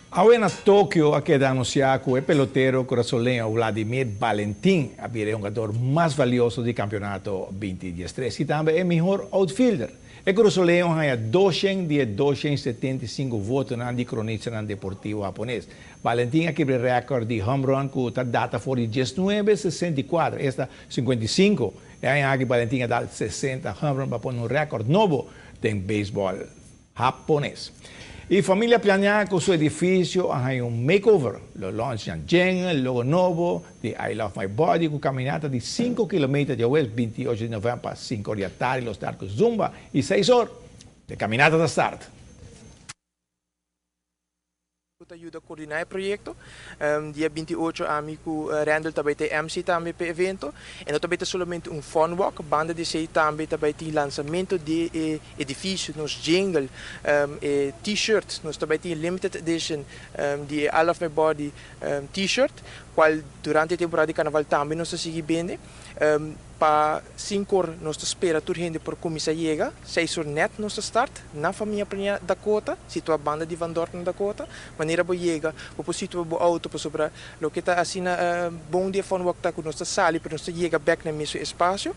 Ahora en Tokio ha quedado anunciado que el pelotero brasileño Vladimir Valentín es un jugador más valioso del campeonato 2023 y también el mejor outfielder. El brasileño ha 275 votos en el cronista deportivo japonés. Valentín ha quebrado el récord de home run que data por 1964, esta 55. Y que Valentín ha dado 60 home run para poner un récord nuevo del béisbol japonés. Y familia planea con su edificio hay un makeover. Lo lanchan jingle, el logo nuevo de I Love My Body con caminata de 5 kilómetros de West, 28 de noviembre para 5 horas de tarde, los tardes Zumba y 6 horas de caminata de start. Ajuda a coordenar o projeto. Dia 28 amigo Randall também tem MC também para o evento. E nós também temos somente fun walk, banda de sei também tem lançamento de edifício, nos jingle, t-shirt, nós também tem limited edition de I Love My Body t-shirt, qual durante a temporada de carnaval também nós seguimos bem. Para 5 horas nós espera toda gente por começar a chegar, 6 horas net nós start na família Planha Dakota, situa a banda de Van Dorten Dakota, maneira boa chega, o situa o auto para sobra, lo que está assim bom dia fun walk tá com nossa sala para nós chegar back no mesmo espaço.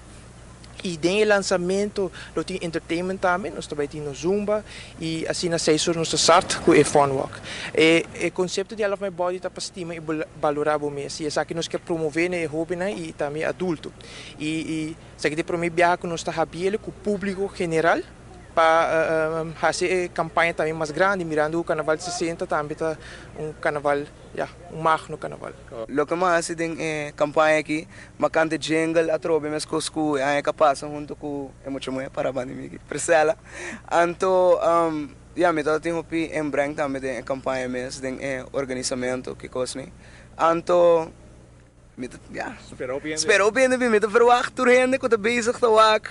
E tem o lançamento, tem entertainment também, nós também temos Zumba e assim às 6 horas nós start com o fun walk. O conceito de I Love My Body está para estima e valorar o mês. E é que nós queremos promover é hobby e também adulto. E isso aqui para mim viajar com nós está habile com o público general para fazer campanha também mais grande, mirando o Carnaval 60 também está carnaval, magno carnaval. Lo que mais tem campanha aqui, macante jingle, a trobe mas cosco é capaz junto com muito mais para banimig. Presela. Anto me tô tem hopi em branco também tem campanha mesmo, tem organizamento que cosme. Anto Espero bem, me tô verwacht turhende com a bezig te wak.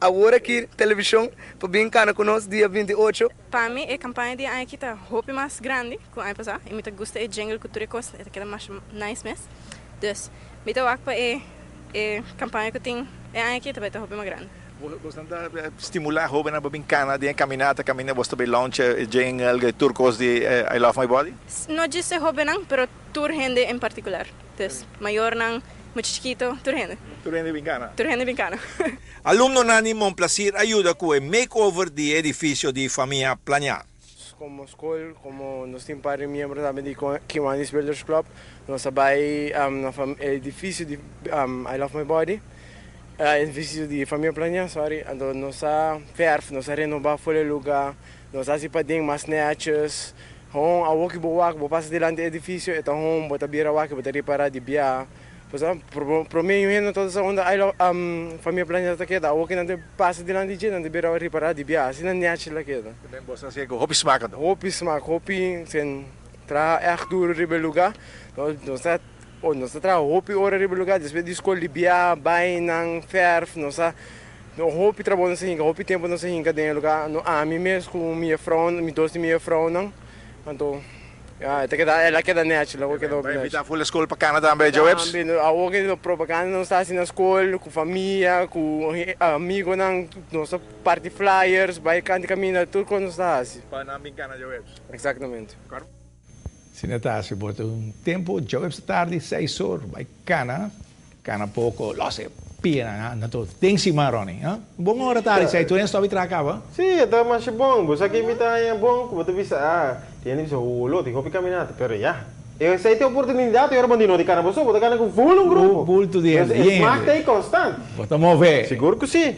Agora aqui, televisão, para bem cana conosco, dia 28. Para mim, a campanha de aqui está roupa mais grande, com a passar. E me gusta o jingle que tu recosta, é aquela mais nice mesmo. Dus, me tô aqui para a campanha que tem aqui também está roupa mais grande. Você está estimular a roupa na bem-cana, de caminhada, você também launch jingle, turcos de I Love My Body? Não disse roupa não, mas tour gente em particular. Dus, maior não, muito chiquito, tour gente. Tour gente bem-cana? Tour gente bem-cana. Alumno Nani Monplacir ajuda com o makeover de edifício de família Planha. Como escola, como nós temos para membros também de Kiwanis Builders Club, nós trabalhamos no edifício de I Love My Body, edifício de família Planha, então nós nós renovar o lugar, nós fazemos mais netches, a walk boa, passa delante do edifício, então bota bira walk, bota reparar de bia. Para mim, eu toda essa onda, a família Planha está aqui, o que não passa delante de gente, não deve reparar de bia, assim não é natural aqui. Também você sei que hobby smaak dan? Hobby smaak, hobby zijn tra echt door de lugar, nós tra hobby ora de lugar, dus de escola de bia, bainang, verf, nós hobby trabalho nós hinga, hobby tempo nós hinga dentro lugar, a mim mesmo com minha frau, minha doce minha frau não, então ela queda natural, ela queda. Vai invitar full escola para Canadá também, Joebs? A outra não propaganda não está assim na escola, com família, com amigos, nossa parte flyers, vai caminhar tudo quando está assim. Para não brincar Joebs. Exatamente. Se não está assim, por tempo, Joebs tarde 6 horas, vai cana pouco, lo sei. Pina, nato. Tem si maroni, ha? Bom hora tarde, sai tu nem stop tracava? Sì, è masih bom. Bosa que imita yang bom, você bisa tiene bisa ulo, tiho pi caminata, pero ya. E se tem oportunidade, eu bandino de cara, você bota cara com full um grupo. Full tu dia. Mas tem constante. Bota mover. Seguro que sim.